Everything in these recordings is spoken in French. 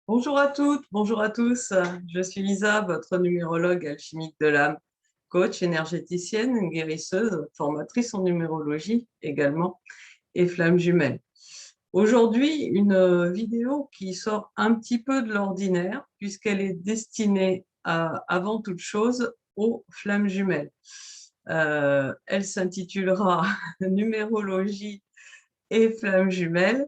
Bonjour à toutes, bonjour à tous. Je suis Lisa, votre numérologue alchimique de l'âme, coach énergéticienne, guérisseuse, formatrice en numérologie également et flamme jumelle. Aujourd'hui, une vidéo qui sort un petit peu de l'ordinaire puisqu'elle est destinée avant toute chose aux flammes jumelles. Elle s'intitulera Numérologie et flammes jumelles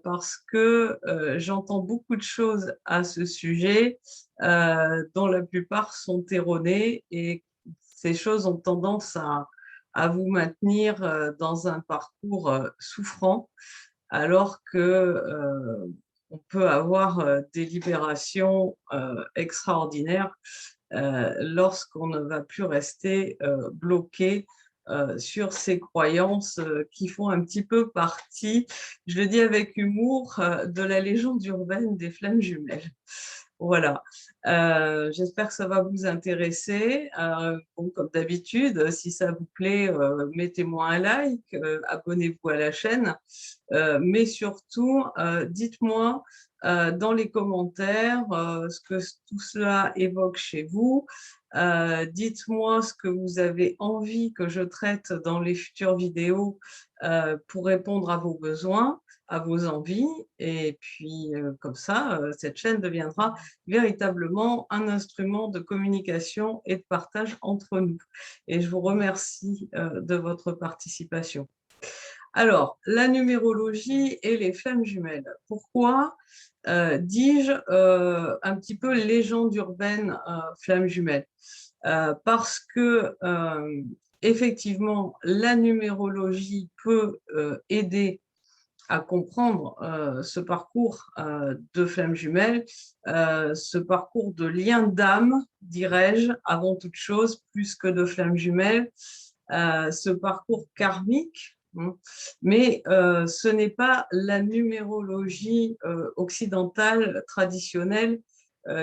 parce que j'entends beaucoup de choses à ce sujet dont la plupart sont erronées et ces choses ont tendance à vous maintenir dans un parcours souffrant alors que on peut avoir des libérations extraordinaires lorsqu'on ne va plus rester bloqué sur ces croyances qui font un petit peu partie, je le dis avec humour, de la légende urbaine des flammes jumelles. Voilà. J'espère que ça va vous intéresser. Bon, comme d'habitude, si ça vous plaît, mettez-moi un like, abonnez-vous à la chaîne, mais surtout, dites-moi dans les commentaires ce que tout cela évoque chez vous. Dites-moi ce que vous avez envie que je traite dans les futures vidéos pour répondre à vos besoins, à vos envies. Et puis, comme ça, cette chaîne deviendra véritablement un instrument de communication et de partage entre nous. Et je vous remercie de votre participation. Alors, la numérologie et les flammes jumelles. Pourquoi dis-je un petit peu légende urbaine flammes jumelles parce que effectivement, la numérologie peut aider à comprendre ce parcours de flammes jumelles, ce parcours de lien d'âme, dirais-je, avant toute chose, plus que de flammes jumelles, ce parcours karmique. Mais ce n'est pas la numérologie occidentale traditionnelle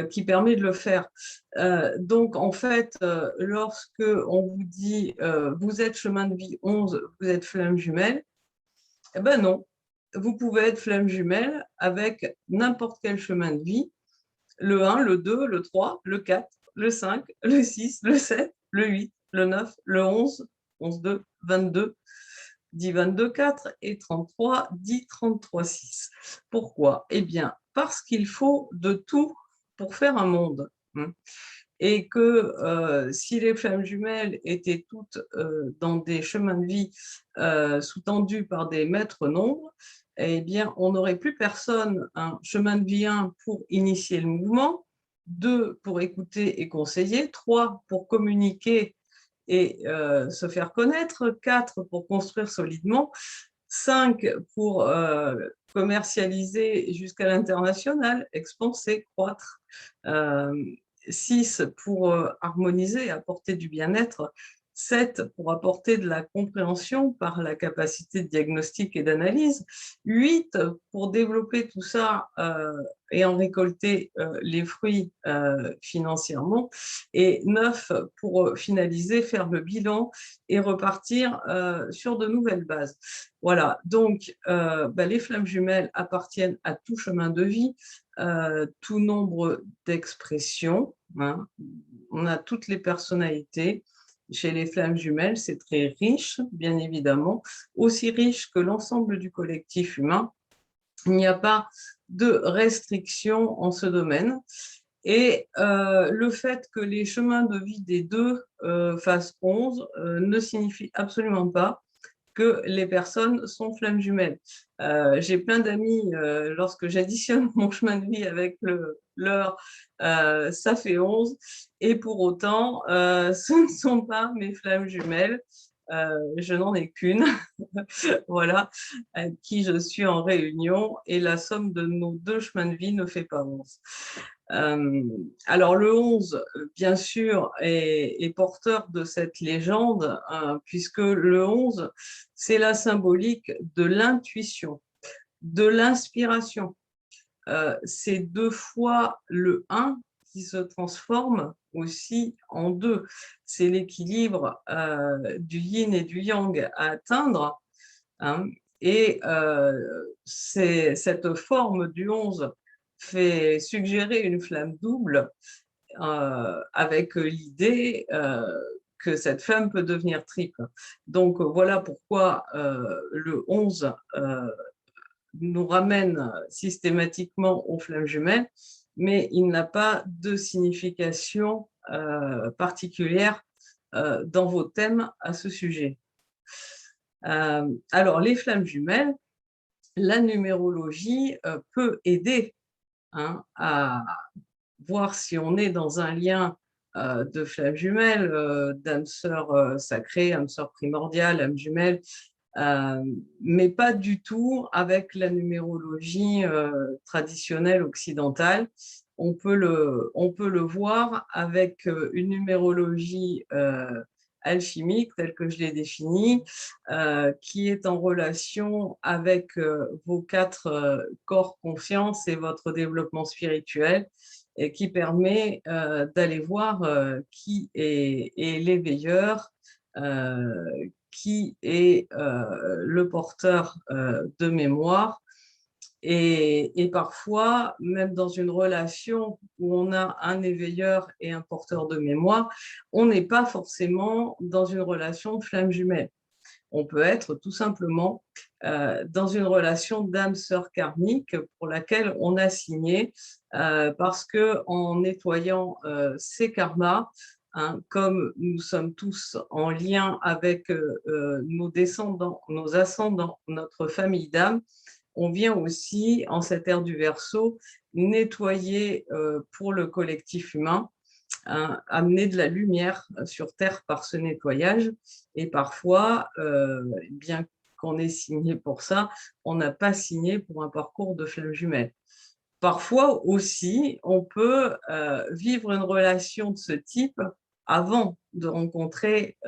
qui permet de le faire. Donc, en fait, lorsque on vous dit vous êtes chemin de vie 11, vous êtes flamme jumelle, eh ben non, vous pouvez être flamme jumelle avec n'importe quel chemin de vie, le 1, le 2, le 3, le 4, le 5, le 6, le 7, le 8, le 9, le 11, 11-2, 22, 10, 22, 4 et 33, 10, 33, 6. Pourquoi? Eh bien, parce qu'il faut de tout pour faire un monde. Et que si les flammes jumelles étaient toutes dans des chemins de vie sous-tendus par des maîtres nombres, eh bien, on n'aurait plus personne, un chemin de vie 1 pour initier le mouvement, 2 pour écouter et conseiller, 3 pour communiquer et se faire connaître, 4 pour construire solidement, 5 pour commercialiser jusqu'à l'international, expanser, croître, 6 pour harmoniser, apporter du bien-être, 7 pour apporter de la compréhension par la capacité de diagnostic et d'analyse, 8 pour développer tout ça et en récolter les fruits financièrement, et 9 pour finaliser, faire le bilan et repartir sur de nouvelles bases. Voilà, donc les flammes jumelles appartiennent à tout chemin de vie, tout nombre d'expressions. On a toutes les personnalités. Chez les flammes jumelles, c'est très riche, bien évidemment, aussi riche que l'ensemble du collectif humain. Il n'y a pas de restrictions en ce domaine. Et le fait que les chemins de vie des deux fassent 11 ne signifie absolument pas que les personnes sont flammes jumelles. J'ai plein d'amis, lorsque j'additionne mon chemin de vie avec leur, ça fait 11, et pour autant, ce ne sont pas mes flammes jumelles. Je n'en ai qu'une, voilà, avec qui je suis en réunion, et la somme de nos deux chemins de vie ne fait pas 11. Alors le 11, bien sûr, est porteur de cette légende, puisque le 11, c'est la symbolique de l'intuition, de l'inspiration. C'est deux fois le 1 qui se transforme aussi en 2. C'est l'équilibre du yin et du yang à atteindre. Et c'est cette forme du 11 fait suggérer une flamme double avec l'idée que cette flamme peut devenir triple. Donc voilà pourquoi le 11 nous ramène systématiquement aux flammes jumelles, mais il n'a pas de signification particulière dans vos thèmes à ce sujet. Alors, les flammes jumelles, la numérologie peut aider à voir si on est dans un lien de flammes jumelles, d'âme sœur sacrée, âme sœur primordiale, âme jumelle, mais pas du tout avec la numérologie traditionnelle occidentale. On peut le voir avec une numérologie alchimique, telle que je l'ai définie, qui est en relation avec vos 4 corps conscience et votre développement spirituel, et qui permet d'aller voir qui est l'éveilleur, qui est le porteur de mémoire. Et parfois, même dans une relation où on a un éveilleur et un porteur de mémoire, on n'est pas forcément dans une relation de flamme jumelle. On peut être tout simplement dans une relation d'âme-sœur karmique pour laquelle on a signé, parce qu'en nettoyant ces karmas, comme nous sommes tous en lien avec nos descendants, nos ascendants, notre famille d'âme, on vient aussi, en cette ère du Verseau, nettoyer pour le collectif humain, amener de la lumière sur Terre par ce nettoyage. Et parfois, bien qu'on ait signé pour ça, on n'a pas signé pour un parcours de flamme jumelle. Parfois aussi, on peut vivre une relation de ce type avant de rencontrer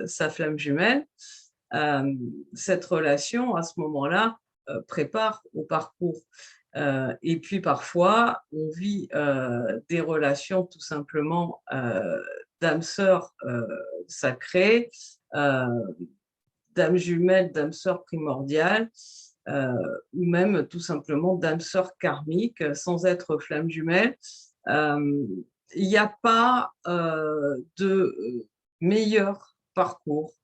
sa flamme jumelle. Cette relation, à ce moment-là, prépare au parcours. Et puis parfois, on vit des relations tout simplement d'âme sœur sacrée, d'âme jumelle, d'âme sœur primordiale, ou même tout simplement d'âme sœur karmique, sans être flamme jumelle. Il n'y a pas de meilleur parcours.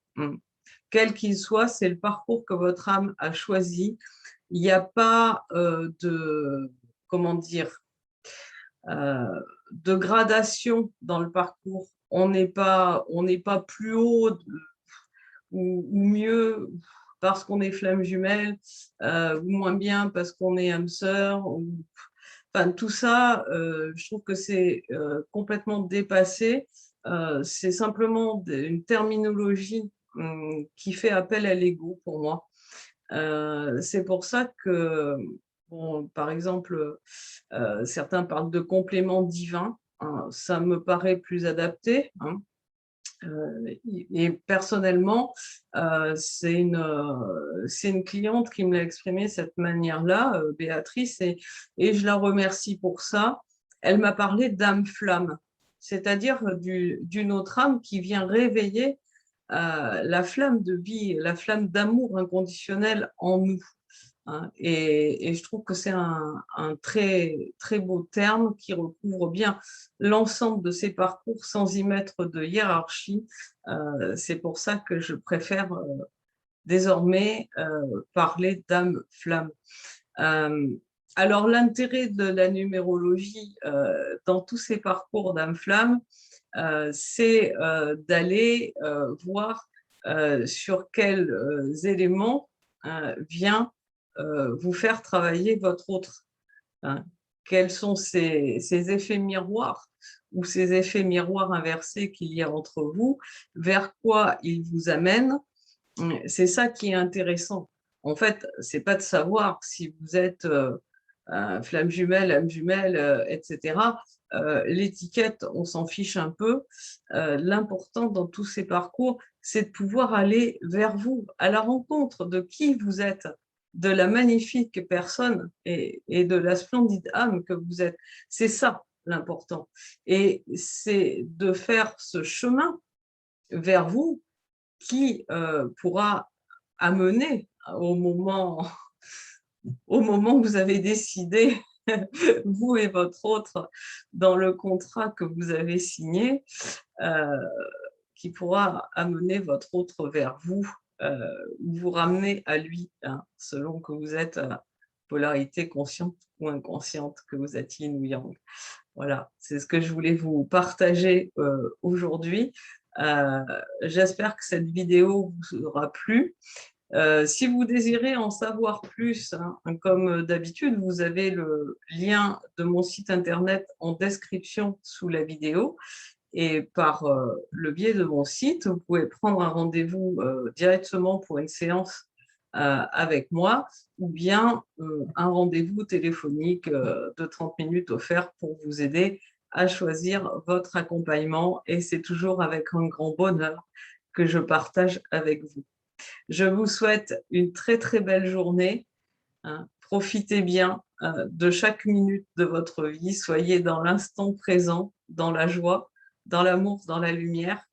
Quel qu'il soit, c'est le parcours que votre âme a choisi. Il n'y a pas de, comment dire, de gradation dans le parcours. On n'est pas plus haut ou mieux parce qu'on est flamme jumelle, ou moins bien parce qu'on est âme sœur. Enfin, tout ça, je trouve que c'est complètement dépassé. C'est simplement une terminologie qui fait appel à l'ego pour moi. C'est pour ça que, bon, par exemple, certains parlent de complément divin. Ça me paraît plus adapté. Et personnellement, c'est une cliente qui me l'a exprimé de cette manière-là, Béatrice, et je la remercie pour ça. Elle m'a parlé d'âme-flamme, c'est-à-dire d'une autre âme qui vient réveiller la flamme de vie, la flamme d'amour inconditionnel en nous. Et je trouve que c'est un très, très beau terme qui recouvre bien l'ensemble de ces parcours sans y mettre de hiérarchie. C'est pour ça que je préfère désormais parler d'âme-flamme. Alors, l'intérêt de la numérologie dans tous ces parcours d'âme-flamme, c'est d'aller voir sur quels éléments vient vous faire travailler votre autre. Quels sont ces effets miroirs ou ces effets miroirs inversés qu'il y a entre vous, vers quoi ils vous amènent. C'est ça qui est intéressant. En fait, ce n'est pas de savoir si vous êtes flamme jumelle, âme jumelle, etc. L'étiquette, on s'en fiche un peu. L'important dans tous ces parcours, c'est de pouvoir aller vers vous, à la rencontre de qui vous êtes, de la magnifique personne et de la splendide âme que vous êtes. C'est ça l'important. Et c'est de faire ce chemin vers vous qui pourra amener au moment où vous avez décidé vous et votre autre, dans le contrat que vous avez signé, euh, qui pourra amener votre autre vers vous, ou vous ramener à lui, hein, selon que vous êtes à polarité consciente ou inconsciente, que vous êtes yin ou yang. Voilà, c'est ce que je voulais vous partager aujourd'hui. Euh, J'espère que cette vidéo vous aura plu. Si vous désirez en savoir plus, hein, comme d'habitude, vous avez le lien de mon site internet en description sous la vidéo. Et par le biais de mon site, vous pouvez prendre un rendez-vous directement pour une séance avec moi, ou bien un rendez-vous téléphonique de 30 minutes offert pour vous aider à choisir votre accompagnement. Et c'est toujours avec un grand bonheur que je partage avec vous. Je vous souhaite une très très belle journée, hein. Profitez bien de chaque minute de votre vie. Soyez dans l'instant présent, dans la joie, dans l'amour, dans la lumière.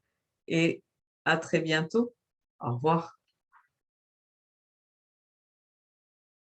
Et à très bientôt. Au revoir.